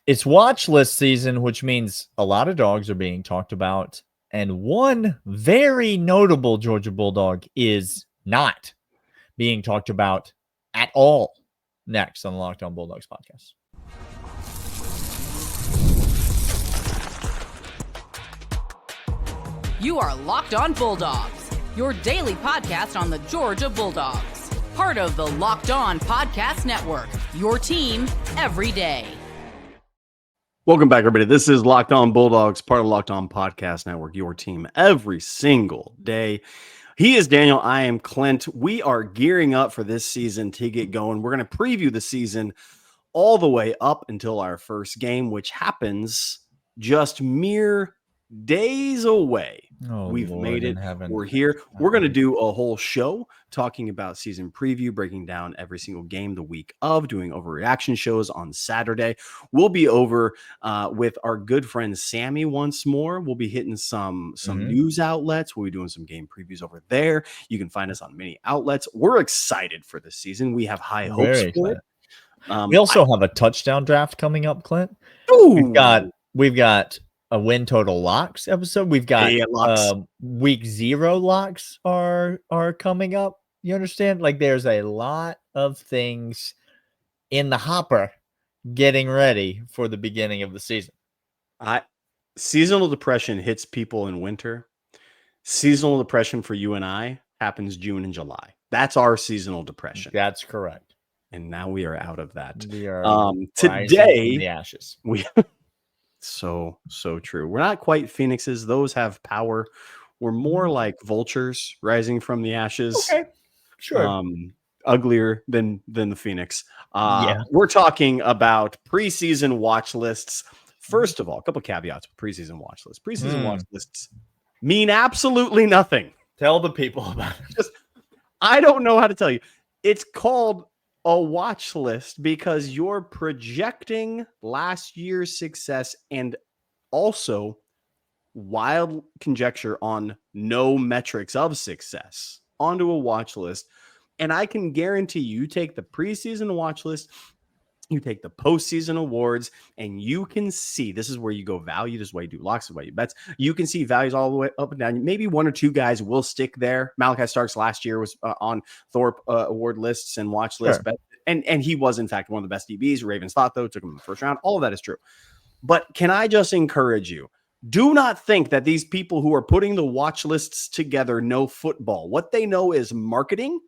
It's watch list season, which means a lot of dogs are being talked about. And one very notable Georgia Bulldog is not being talked about at all. Next on the Locked On Bulldogs podcast. You are Locked On Bulldogs, your daily podcast on the Georgia Bulldogs. Part of the Locked On Podcast Network, your team every day. Welcome back, everybody. This is Locked On Bulldogs, part of the Locked On Podcast Network, your team every single day. He is Daniel. I am Clint. We are gearing up for this season to get going. We're going to preview the season all the way up until our first game, which happens just mere days away. We've Lord made it. heaven. We're here. We're going to do a whole show talking about season preview, breaking down every single game the week of, doing overreaction shows on Saturday. We'll be over with our good friend Sammy once more. We'll be hitting some news outlets. We'll be doing some game previews over there. You can find us on many outlets. We're excited for this season. We have high hopes for it. We also have a touchdown draft coming up, Clint. We've got a win total locks episode. We've got week 0 locks are coming up. You understand? Like there's a lot of things in the hopper getting ready for the beginning of the season. Seasonal depression hits people in winter. Seasonal depression for you and I happens June and July. That's our seasonal depression. That's correct. And now we are out of that. We are today from the ashes. So true. We're not quite phoenixes. Those have power. We're more like vultures rising from the ashes. Okay, sure. Uglier than the phoenix. We're talking about preseason watch lists. First of all, a couple of caveats with preseason watch lists. Preseason watch lists mean absolutely nothing. Tell the people about it. I don't know how to tell you. It's called a watch list because you're projecting last year's success and also wild conjecture on no metrics of success onto a watch list. And I can guarantee you take the preseason watch list, you take the postseason awards, and you can see this is where you go value. This is why you do locks, this is why you bets. You can see values all the way up and down. Maybe 1 or 2 guys will stick there. Malachi Starks last year was on Thorpe award lists and watch lists. Sure. And he was, in fact, one of the best DBs. Ravens thought, though, took him in the first round. All of that is true. But can I just encourage you? Do not think that these people who are putting the watch lists together know football. What they know is marketing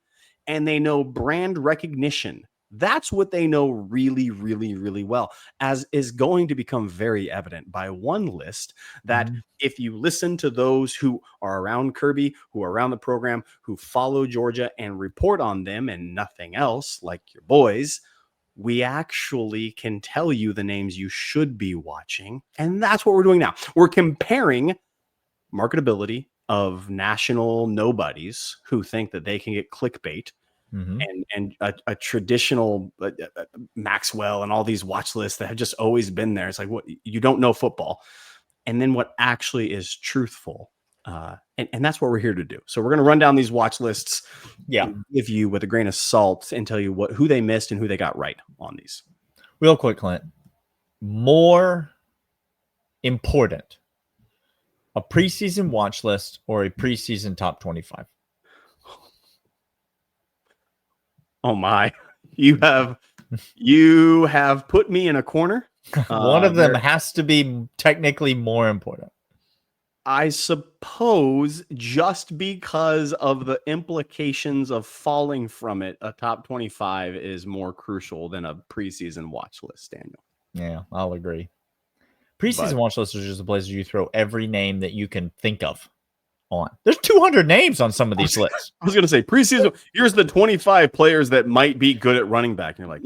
and they know brand recognition. That's what they know really, really, really well, as is going to become very evident by one list that if you listen to those who are around Kirby, who are around the program, who follow Georgia and report on them and nothing else, like your boys, we actually can tell you the names you should be watching. And that's what we're doing now. We're comparing marketability of national nobodies who think that they can get clickbait and a traditional Maxwell and all these watch lists that have just always been there. It's like, what, you don't know football. And then what actually is truthful. And that's what we're here to do. So we're going to run down these watch lists, give you with a grain of salt and tell you who they missed and who they got right on these. Real quick, Clint. More important, a preseason watch list or a preseason top 25? Oh my, you have put me in a corner. One of them has to be technically more important. I suppose just because of the implications of falling from it, a top 25 is more crucial than a preseason watch list, Daniel. Yeah, I'll agree. Preseason watch list is just a place where you throw every name that you can think of on. There's 200 names on some of these lists. I was going to say preseason. Here's the 25 players that might be good at running back. And you're like,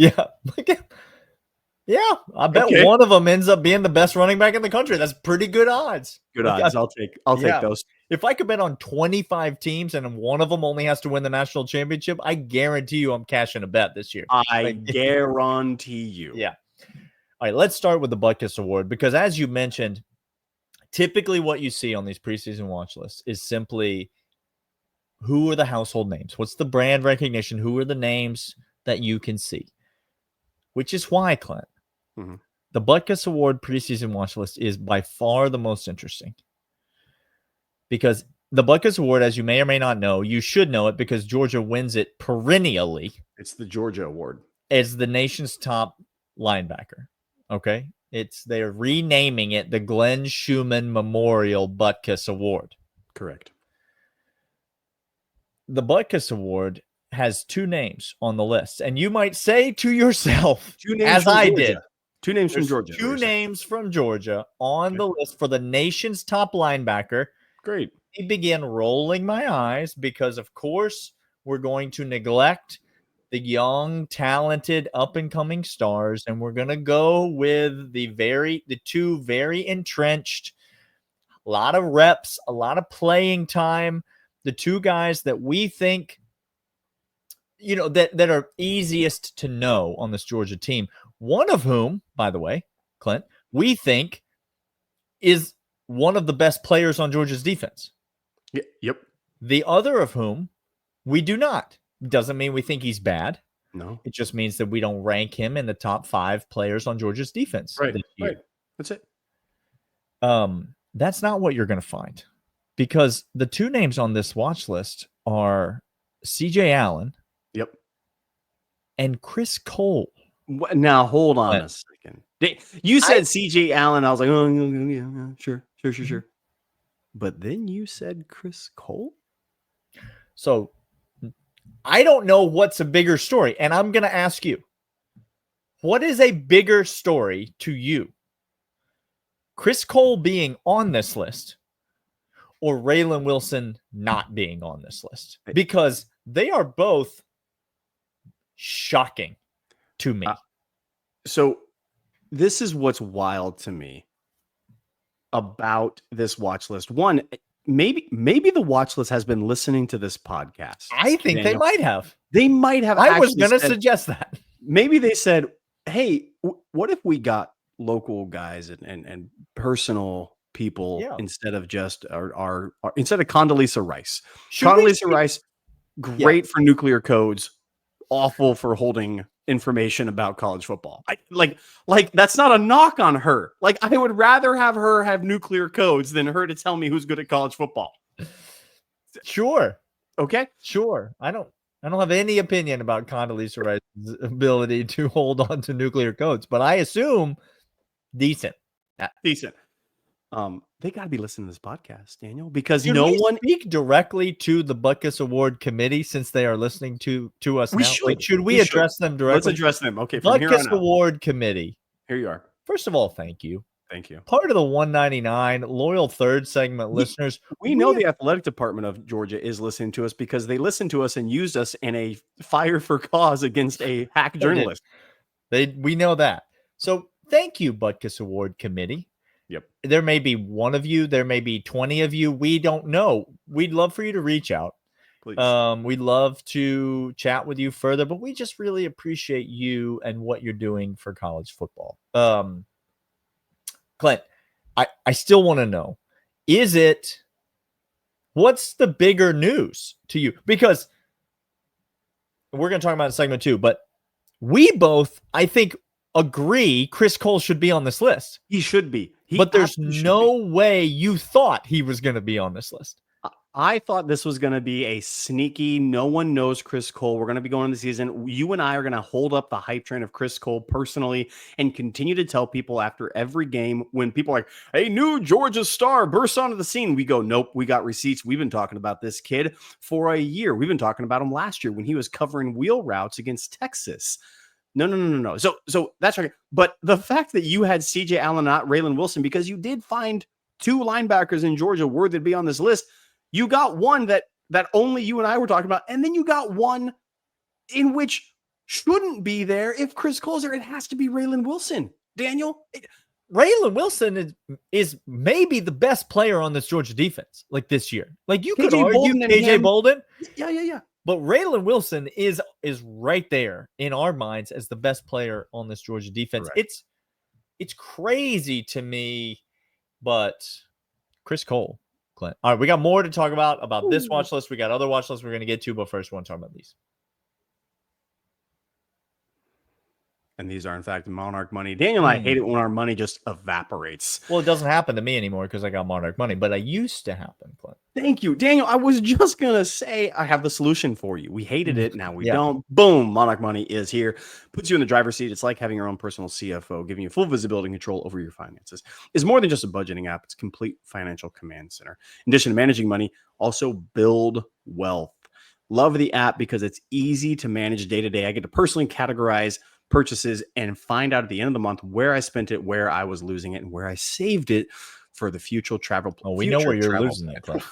yeah. I bet one of them ends up being the best running back in the country. That's pretty good odds. Good odds. I'll take those. If I could bet on 25 teams and one of them only has to win the national championship, I guarantee you I'm cashing a bet this year. I guarantee you. Yeah. All right, let's start with the Butkus Award because as you mentioned, typically what you see on these preseason watch lists is simply who are the household names? What's the brand recognition? Who are the names that you can see? Which is why, Clint, the Butkus Award preseason watch list is by far the most interesting because the Butkus Award, as you may or may not know, you should know it because Georgia wins it perennially. It's the Georgia Award. It's the nation's top linebacker. Okay. They're renaming it the Glenn Schumann Memorial Butkus Award. Correct. The Butkus Award has 2 names on the list. And you might say to yourself, 2 names as I did, 2 names from Georgia. 2 names from Georgia on the list for the nation's top linebacker. Great. I began rolling my eyes because, of course, we're going to neglect the young, talented, up-and-coming stars, and we're going to go with the 2 very entrenched, a lot of reps, a lot of playing time, the 2 guys that we think, that are easiest to know on this Georgia team. One of whom, by the way, Clint, we think is one of the best players on Georgia's defense. Yep. The other of whom we do not. Doesn't mean we think he's bad. No. It just means that we don't rank him in the top 5 players on Georgia's defense. Right. That's it. That's not what you're going to find because the 2 names on this watch list are CJ Allen. Yep. And Chris Cole. Now, hold on a second. You said CJ Allen. I was like, oh, yeah, sure. But then you said Chris Cole? So I don't know what's a bigger story. And I'm going to ask you, what is a bigger story to you? Chris Cole being on this list or Raylan Wilson not being on this list? Because they are both shocking to me. So this is what's wild to me about this watch list. One, maybe the watch list has been listening to this podcast. I think Daniel. they might have. They might have. I was going to suggest that. Maybe they said, hey, what if we got local guys and personal people instead of just our instead of Condoleezza Rice. Condoleezza Rice, great for nuclear codes, awful for holding information about college football. Like that's not a knock on her. Like I would rather have her have nuclear codes than her to tell me who's good at college football. Sure. Okay. Sure. I don't have any opinion about Condoleezza Rice's ability to hold on to nuclear codes, but I assume decent. Decent. They got to be listening to this podcast, Daniel, because Should we speak directly to the Butkus Award Committee since they are listening to us now. Should we address them directly? Let's address them. Okay. Butkus Award Committee. Here you are. First of all, thank you. Thank you. Part of the 199 loyal third segment listeners. We know the athletic department of Georgia is listening to us because they listened to us and used us in a fire for cause against a hack journalist. We know that. So thank you, Butkus Award Committee. Yep. There may be one of you. There may be 20 of you. We don't know. We'd love for you to reach out. Please. We'd love to chat with you further, but we just really appreciate you and what you're doing for college football. Clint, I still want to know, what's the bigger news to you? Because we're going to talk about it in segment 2, but we both, I think, agree Chris Cole should be on this list. He should be. But there's no way you thought he was going to be on this list. I thought this was going to be a sneaky, no one knows Chris Cole. We're going to be going into the season. You and I are going to hold up the hype train of Chris Cole personally and continue to tell people after every game when people are like, hey, new Georgia star bursts onto the scene. We go, nope, we got receipts. We've been talking about this kid for a year. We've been talking about him last year when he was covering wheel routes against Texas. No. So that's right. But the fact that you had CJ Allen, not Raylan Wilson, because you did find 2 linebackers in Georgia worthy to be on this list. You got one that only you and I were talking about, and then you got one in which shouldn't be there. If Chris Cole's there, it has to be Raylan Wilson. Daniel, Raylan Wilson is maybe the best player on this Georgia defense, like this year. Like you could argue KJ Bolden. Yeah. But Raylan Wilson is right there in our minds as the best player on this Georgia defense. Correct. It's crazy to me, but Chris Cole, Clint. All right, we got more to talk about this watch list. We got other watch lists we're going to get to, but first we want to talk about these. And these are, in fact, Monarch money. Daniel and I hate it when our money just evaporates. Well, it doesn't happen to me anymore because I got Monarch money, but it used to happen, Clint. Thank you, Daniel. I was just going to say I have the solution for you. We hated it. Now we don't. Boom. Monarch money is here. Puts you in the driver's seat. It's like having your own personal CFO, giving you full visibility and control over your finances. It's more than just a budgeting app. It's a complete financial command center. In addition to managing money, also build wealth. Love the app because it's easy to manage day to day. I get to personally categorize purchases and find out at the end of the month where I spent it, where I was losing it, and where I saved it for the future travel. Oh, we know where you're losing it, Clint.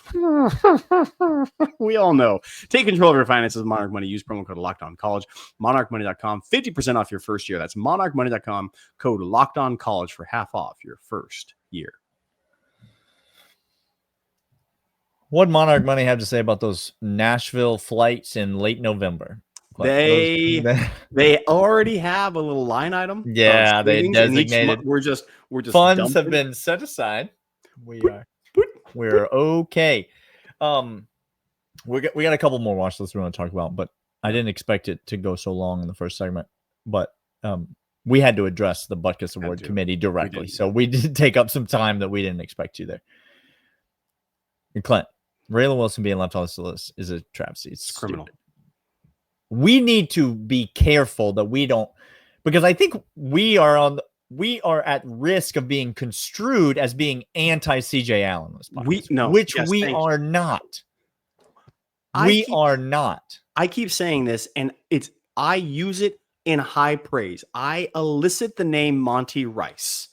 We all know. Take control of your finances with Monarch Money. Use promo code LOCKEDONCollege. MonarchMoney.com. 50% off your first year. That's MonarchMoney.com. Code LOCKEDONCollege for half off your first year. What Monarch Money have to say about those Nashville flights in late November? They already have a little line item. Yeah, they designated. We're just funds have been set aside. We're okay. We got a couple more watch lists we want to talk about, but I didn't expect it to go so long in the first segment. But we had to address the Butkus Award Committee directly, so we did take up some time that we didn't expect you there. And Clint, Raylan Wilson being left on this list is a travesty. It's criminal. We need to be careful that we don't, because I think we are at risk of being construed as being anti CJ Allen. We are not. We are not. I keep saying this, and I use it in high praise. I elicit the name Monty Rice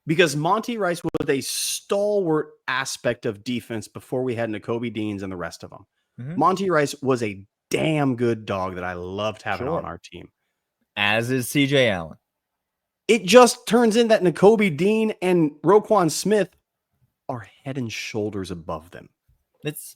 because Monty Rice was a stalwart aspect of defense before we had Nakobe Deans and the rest of them. Mm-hmm. Monty Rice was a damn good dog that I loved having on our team. As is CJ Allen. It just turns in that Nakobe Dean and Roquan Smith are head and shoulders above them. It's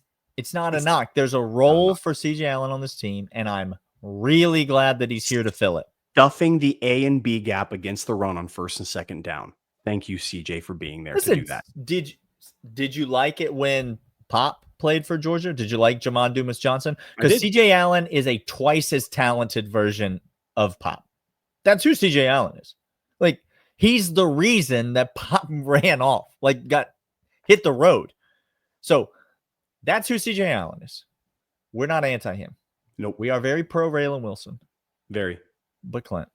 not a knock. There's a role for CJ Allen on this team, and I'm really glad that he's here to fill it. Stuffing the A and B gap against the run on first and second down. Thank you, CJ, for being there to do that. Did you like it when Pop played for Georgia? Did you like Jamon Dumas Johnson? Because CJ Allen is a twice as talented version of Pop. That's who CJ Allen is. Like, he's the reason that Pop ran off, like hit the road. So that's who CJ Allen is. We're not anti him. Nope. We are very pro Raylan Wilson. Very. But Clint,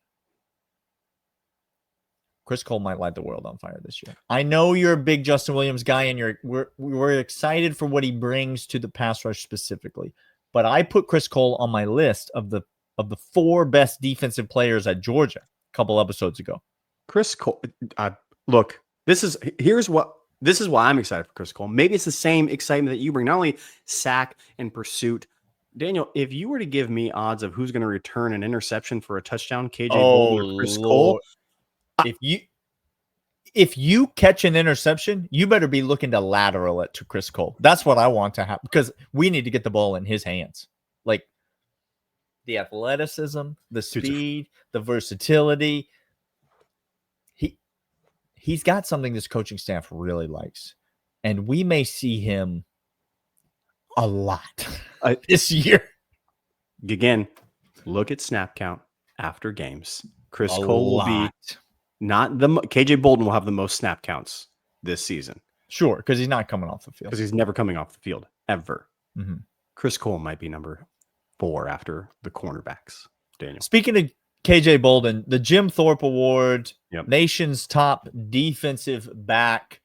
Chris Cole might light the world on fire this year. I know you're a big Justin Williams guy, and we're excited for what he brings to the pass rush specifically. But I put Chris Cole on my list of the 4 best defensive players at Georgia a couple episodes ago. Chris Cole, look, this is why I'm excited for Chris Cole. Maybe it's the same excitement that you bring, not only sack and pursuit. Daniel, if you were to give me odds of who's going to return an interception for a touchdown, KJ Bolden or Chris Cole. If you catch an interception, you better be looking to lateral it to Chris Cole. That's what I want to happen, because we need to get the ball in his hands. Like, the athleticism, the speed, the versatility. He's got something this coaching staff really likes, and we may see him a lot this year. Again, look at snap count after games. Chris Cole will be KJ Bolden will have the most snap counts this season. Sure, because he's not coming off the field. Because he's never coming off the field, ever. Mm-hmm. Chris Cole might be number 4 after the cornerbacks, Daniel. Speaking of KJ Bolden, the Jim Thorpe Award, nation's top defensive back.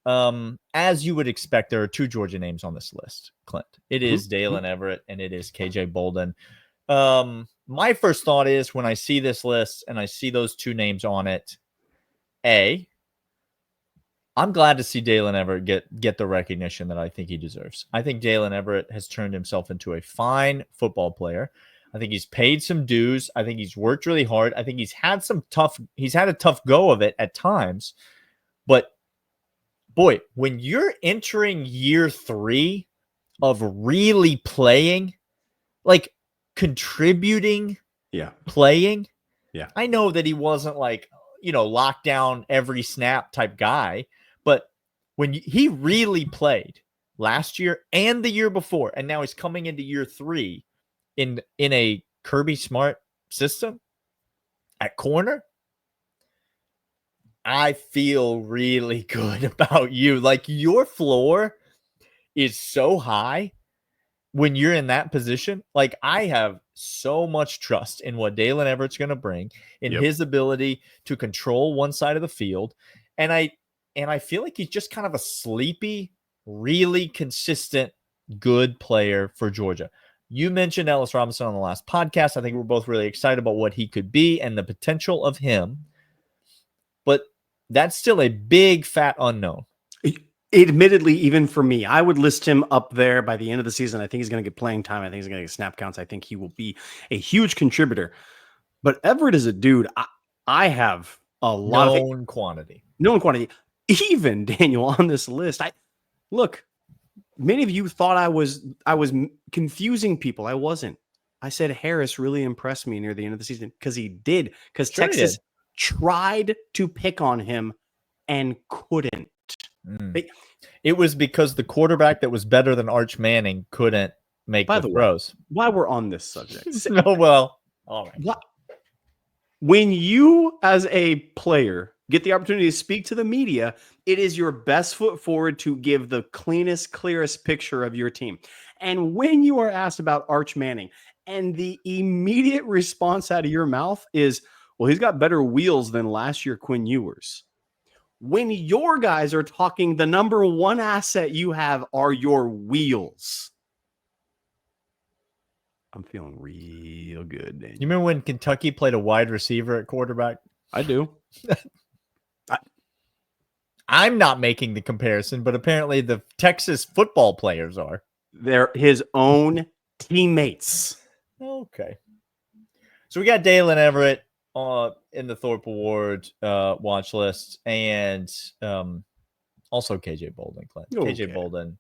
As you would expect, there are 2 Georgia names on this list, Clint. It is Dalen Everett and it is KJ Bolden. My first thought is, when I see this list and I see those 2 names on it, I'm glad to see Dalen Everett get the recognition that I think he deserves. I think Dalen Everett has turned himself into a fine football player. I think he's paid some dues. I think he's worked really hard. I think he's had a tough go of it at times. But boy, when you're entering year 3 of really playing, like contributing, playing. Yeah. I know that he wasn't like, locked down every snap type guy, but when he really played last year and the year before, and now he's coming into year 3 in a Kirby Smart system, At corner, I feel really good about you. Like, your floor is so high when you're in that position. Like, I have so much trust in what Dalen Everett's going to bring, in his ability to control one side of the field. And I feel like he's just kind of a sleepy, really consistent, good player for Georgia. You mentioned Ellis Robinson on the last podcast. I think we're both really excited about what he could be and the potential of him. But that's still a big, fat unknown. Admittedly, even for me, I would list him up there by the end of the season. I think he's going to get playing time. I think he's going to get snap counts. I think he will be a huge contributor. But Everett is a dude I have a lot of known quantity. Even Daniel on this list. Look, many of you thought I was confusing people. I wasn't. I said Harris really impressed me near the end of the season because he did. Because Texas tried to pick on him and couldn't. It was because the quarterback that was better than Arch Manning couldn't make the throws. While we're on this subject. No, well, all right. When you, as a player, get the opportunity to speak to the media, it is your best foot forward to give the cleanest, clearest picture of your team. And when you are asked about Arch Manning, and the immediate response out of your mouth is, well, he's got better wheels than last year Quinn Ewers. When your guys are talking, the number one asset you have are your wheels. I'm feeling real good, Daniel. You remember when Kentucky played a wide receiver at quarterback? I do. I'm not making the comparison, but apparently the Texas football players are. They're his own teammates. Okay. So we got Dalen Everett in the Thorpe Award watch list, and also KJ Bolden, Clint. Okay. KJ Bolden.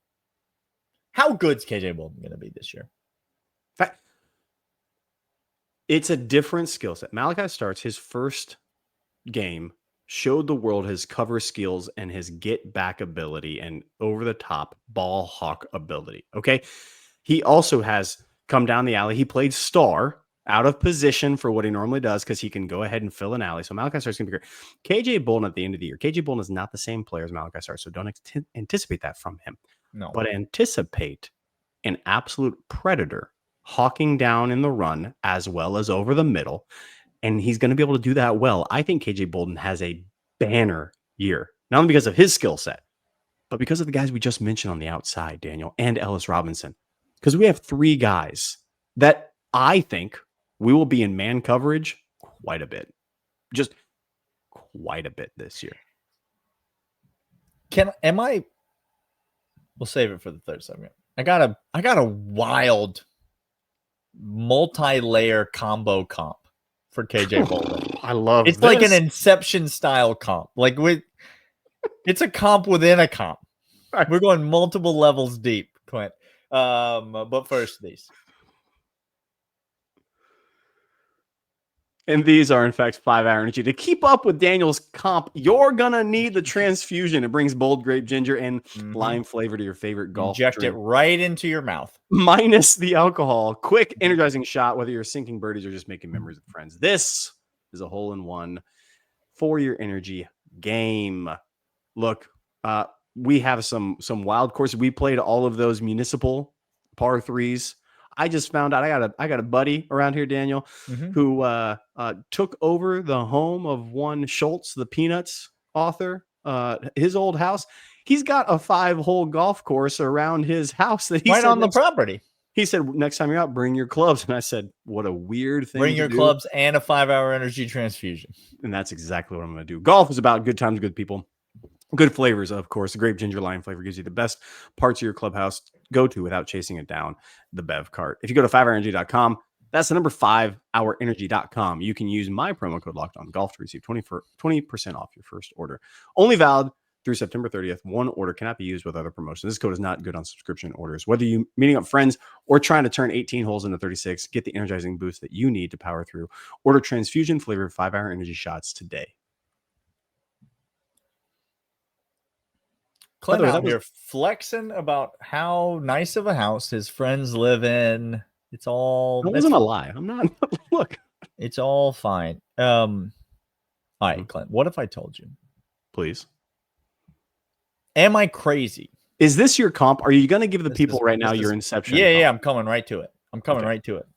How good's KJ Bolden going to be this year? It's a different skill set. Malachi Starks, his first game, showed the world his cover skills and his get back ability and over the top ball hawk ability. Okay. He also has come down the alley. He played star out of position for what he normally does because he can go ahead and fill an alley. So Malachi Starks can be great. KJ Bolden at the end of the year. KJ Bolden is not the same player as Malachi Starks, so don't anticipate that from him. No. But anticipate an absolute predator hawking down in the run as well as over the middle. And he's going to be able to do that well. I think KJ Bolden has a banner year, not only because of his skill set, but because of the guys we just mentioned on the outside, Daniel, and Ellis Robinson. Because we have three guys that I think we will be in man coverage quite a bit. Just quite a bit this year. We'll save it for the third segment. I got a wild multi-layer combo comp for KJ Bolden. I love it's this. Like an Inception style comp. Like it's a comp within a comp. We're going multiple levels deep, Clint. But first, these. And these are, in fact, 5-hour energy. To keep up with Daniel's comp, you're going to need the transfusion. It brings bold grape ginger and lime flavor to your favorite golf Inject drink. It right into your mouth. Minus the alcohol. Quick, energizing shot, whether you're sinking birdies or just making memories with friends. This is a hole-in-one for your energy game. Look, we have some wild courses. We played all of those municipal par threes. I just found out I got a buddy around here, Daniel, who took over the home of one Schultz, the Peanuts author, his old house. He's got a 5-hole golf course around his house that he right on the property. He said, next time you're out, bring your clubs. And I said, what a weird thing. Bring your clubs and a 5-hour energy transfusion. And that's exactly what I'm going to do. Golf is about good times, good people. Good flavors, of course. The grape ginger lime flavor gives you the best parts of your clubhouse go to without chasing it down the bev cart. If you go to 5hourenergy.com, that's the number 5hourenergy.com. You can use my promo code LOCKEDONGOLF to receive 20% off your first order. Only valid through September 30th. One order cannot be used with other promotions. This code is not good on subscription orders. Whether you meeting up friends or trying to turn 18 holes into 36, get the energizing boost that you need to power through. Order transfusion flavored 5-hour energy shots today. Clint out here flexing about how nice of a house his friends live in. It's all. That wasn't a lie. I'm not. Look, It's all fine. All right, Clint, what if I told you? Please. Am I crazy? Is this your comp? Are you going to give the people right now your Inception? Yeah, I'm coming right to it. Right to it.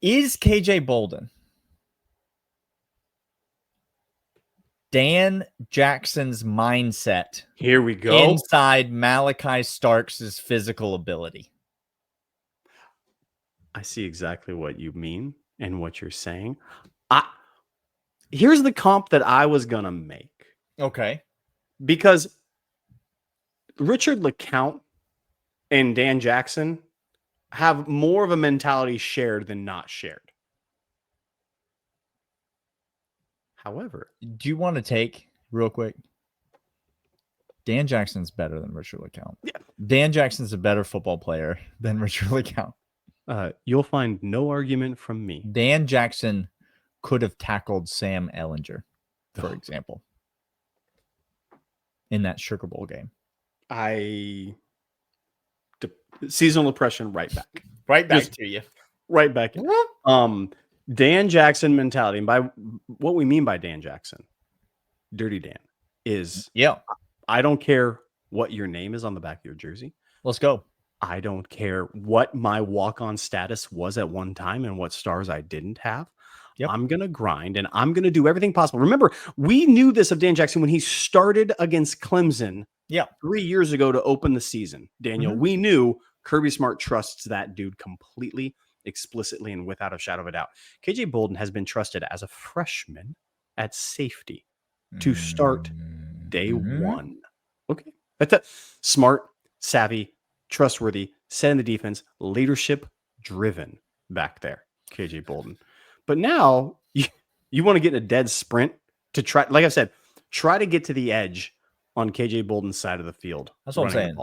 Is KJ Bolden Dan Jackson's mindset? Here we go. Inside Malachi Starks' physical ability. I see exactly what you mean and what you're saying. Here's the comp that I was going to make. Okay. Because Richard LeCount and Dan Jackson have more of a mentality shared than not shared. However, do you want to take real quick? Dan Jackson's better than Richard LeCount. Yeah. Dan Jackson's a better football player than Richard LeCount. You'll find no argument from me. Dan Jackson could have tackled Sam Ehlinger, for example, in that Sugar Bowl game. Seasonal depression, right back. Right back to you. Right back. Dan Jackson mentality. And by what we mean by Dan Jackson, Dirty Dan, is I don't care what your name is on the back of your jersey. Let's go. I don't care what my walk-on status was at one time and what stars I didn't have. Yep. I'm going to grind and I'm going to do everything possible. Remember, we knew this of Dan Jackson when he started against Clemson 3 years ago to open the season. Daniel, we knew Kirby Smart trusts that dude completely, explicitly, and without a shadow of a doubt. KJ Bolden has been trusted as a freshman at safety to start day one. Okay. That's a smart, savvy, trustworthy, set in the defense, leadership driven back there, KJ Bolden. But now you want to get in a dead sprint to try, like I said, try to get to the edge on KJ Bolden's side of the field. That's what I'm saying.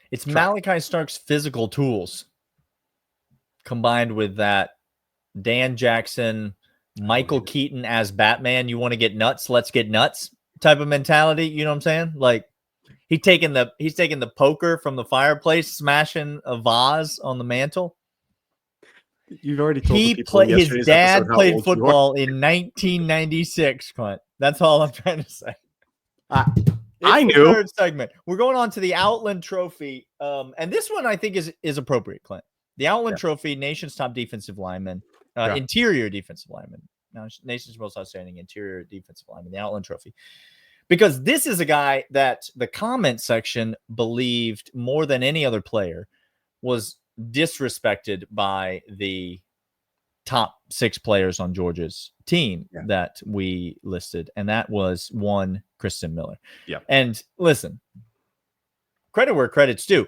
It's Malachi Stark's physical tools combined with that Dan Jackson, Michael Keaton as Batman. You want to get nuts? Let's get nuts type of mentality. You know what I'm saying? Like he's taking the poker from the fireplace, smashing a vase on the mantle. You've already told his dad played football in 1996, Clint. That's all I'm trying to say. I knew. Third segment. We're going on to the Outland Trophy. And this one I think is appropriate, Clint. The Outland Trophy, nation's top defensive lineman, interior defensive lineman. Now, nation's most outstanding interior defensive lineman, the Outland Trophy. Because this is a guy that the comment section believed more than any other player was disrespected by the top 6 players on Georgia's team that we listed. And that was one, Kristen Miller. Yeah. And listen, credit where credit's due.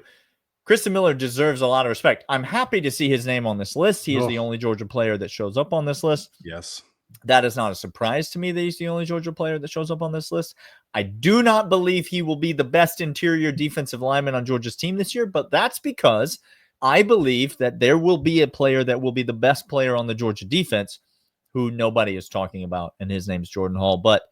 Kristen Miller deserves a lot of respect. I'm happy to see his name on this list. He is the only Georgia player that shows up on this list. Yes. That is not a surprise to me that he's the only Georgia player that shows up on this list. I do not believe he will be the best interior defensive lineman on Georgia's team this year, but that's because I believe that there will be a player that will be the best player on the Georgia defense who nobody is talking about, and his name's Jordan Hall. But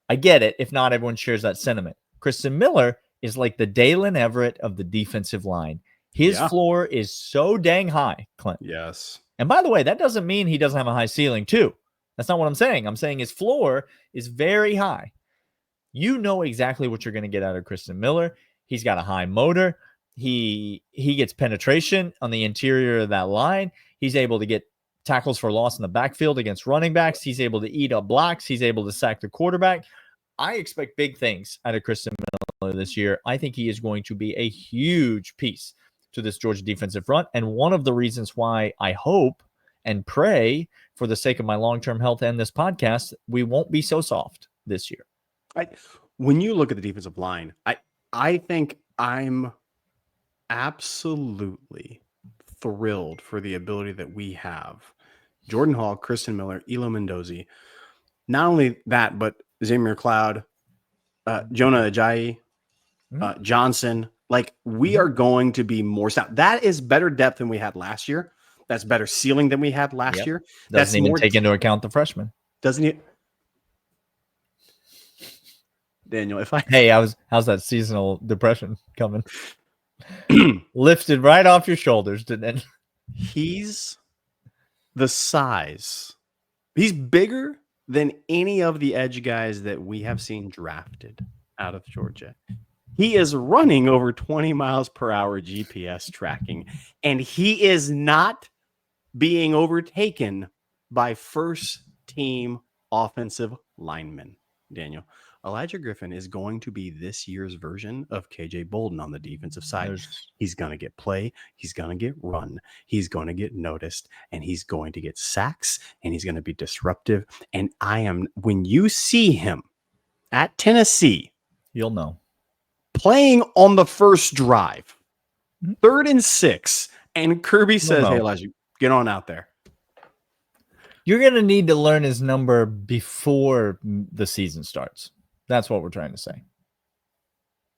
I get it if not everyone shares that sentiment. Kristen Miller is like the Dalen Everett of the defensive line. His floor is so dang high, Clint. Yes. And by the way, that doesn't mean he doesn't have a high ceiling too. That's not what I'm saying. I'm saying his floor is very high. You know exactly what you're going to get out of Kristen Miller. He's got a high motor. He gets penetration on the interior of that line. He's able to get tackles for loss in the backfield against running backs. He's able to eat up blocks. He's able to sack the quarterback. I expect big things out of Kristen Miller this year. I think he is going to be a huge piece to this Georgia defensive front. And one of the reasons why I hope and pray for the sake of my long-term health and this podcast, we won't be so soft this year. When you look at the defensive line, I think I'm absolutely thrilled for the ability that we have. Jordan Hall, Kristen Miller, Elo Mendoza. Not only that, but Zamir Cloud, Jonah Ajayi, Johnson. Like, we are going to be more stout. That is better depth than we had last year. That's better ceiling than we had last year. Doesn't even take into account the freshmen. Doesn't it? Daniel, how's that seasonal depression coming? Lifted right off your shoulders, didn't it? He's the size. He's bigger than any of the edge guys that we have seen drafted out of Georgia. He is running over 20 miles per hour GPS tracking, and he is not being overtaken by first-team offensive linemen, Daniel. Elijah Griffin is going to be this year's version of KJ Bolden on the defensive side. He's going to get play. He's going to get run. He's going to get noticed, and he's going to get sacks, and he's going to be disruptive. And when you see him at Tennessee, you'll know, playing on the first drive, 3rd and 6, and Kirby says, hey, Elijah, get on out there. You're going to need to learn his number before the season starts. That's what we're trying to say.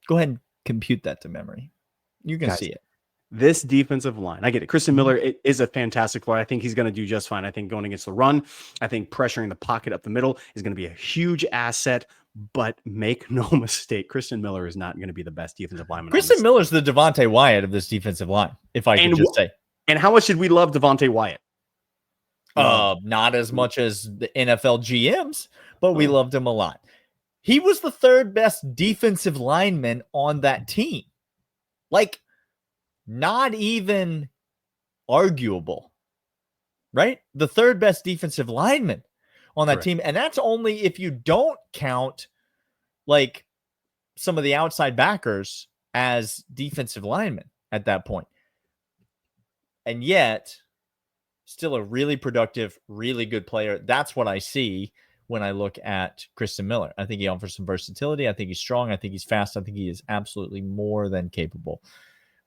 Go ahead and compute that to memory. You can see it. This defensive line, I get it. Christian Miller is a fantastic player. I think he's going to do just fine. I think going against the run, I think pressuring the pocket up the middle is going to be a huge asset. But make no mistake, Christian Miller is not going to be the best defensive lineman. Christian Miller's the Devontae Wyatt of this defensive line, if I can just say. And how much did we love Devontae Wyatt? Not as much as the NFL GMs, but we loved him a lot. He was the 3rd best defensive lineman on that team. Like, not even arguable, right? The 3rd best defensive lineman on that team. And that's only if you don't count like some of the outside backers as defensive linemen at that point. And yet, still a really productive, really good player. That's what I see when I look at Christian Miller. I think he offers some versatility. I think he's strong. I think he's fast. I think he is absolutely more than capable.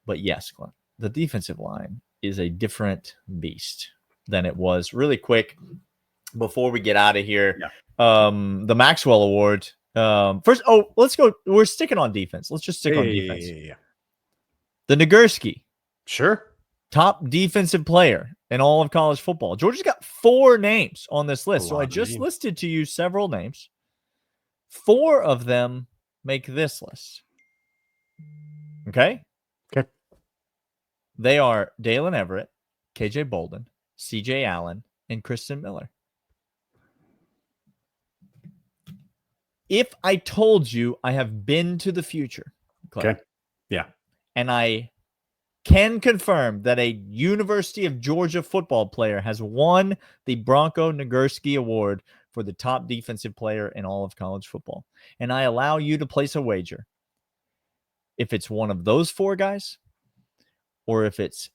But yes, Clint, the defensive line is a different beast than it was. Really quick, before we get out of here, the Maxwell Award. First, let's go. We're sticking on defense. Let's just stick on defense. The Nagurski. Sure. Top defensive player in all of college football. Georgia's got 4 names on this list. So I just listed to you several names. 4 of them make this list. Okay? Okay. They are Dalen Everett, KJ Bolden, CJ Allen, and Christian Miller. If I told you I have been to the future, Claire, okay, yeah, and I can confirm that a University of Georgia football player has won the Bronco Nagurski Award for the top defensive player in all of college football, and I allow you to place a wager if it's one of those 4 guys or if it's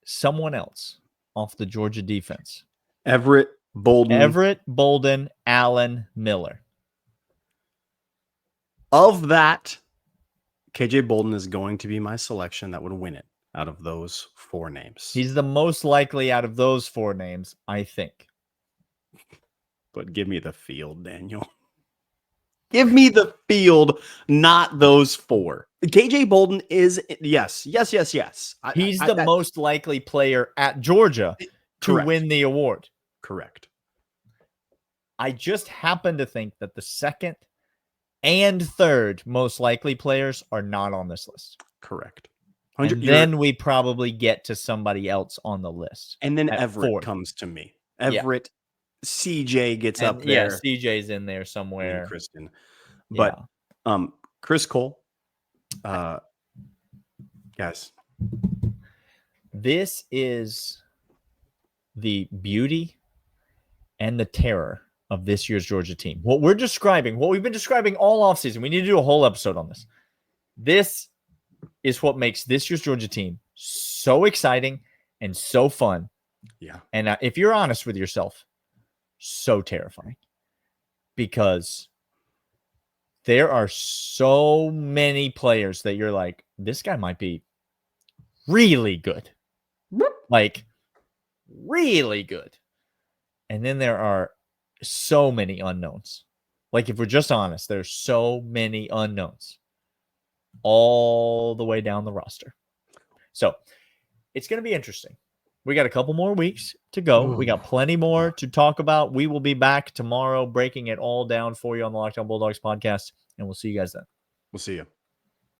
someone else off the Georgia defense. Everett, Bolden, Allen, Miller. Of that, KJ Bolden is going to be my selection that would win it out of those 4 names. He's the most likely out of those 4 names, I think. But give me the field, Daniel. Give me the field, not those 4. KJ Bolden is, yes. He's the most likely player at Georgia to win the award. Correct. I just happen to think that the 2nd and 3rd most likely players are not on this list. Correct. And then we probably get to somebody else on the list. And then Everett comes to me. Everett, CJ gets up there. Yeah, CJ's in there somewhere. And Kristen. But Chris Cole, guys. This is the beauty and the terror of this year's Georgia team. What we've been describing all offseason. We need to do a whole episode on this. This is what makes this year's Georgia team so exciting and so fun. Yeah. And if you're honest with yourself, so terrifying. Because there are so many players that you're like, this guy might be really good. Like, really good. And then there are so many unknowns. Like, if we're just honest, there's so many unknowns all the way down the roster. So it's going to be interesting. We got a couple more weeks to go. We got plenty more to talk about. We will be back tomorrow breaking it all down for you on the Locked On Bulldogs podcast, and we'll see you guys then. We'll see you.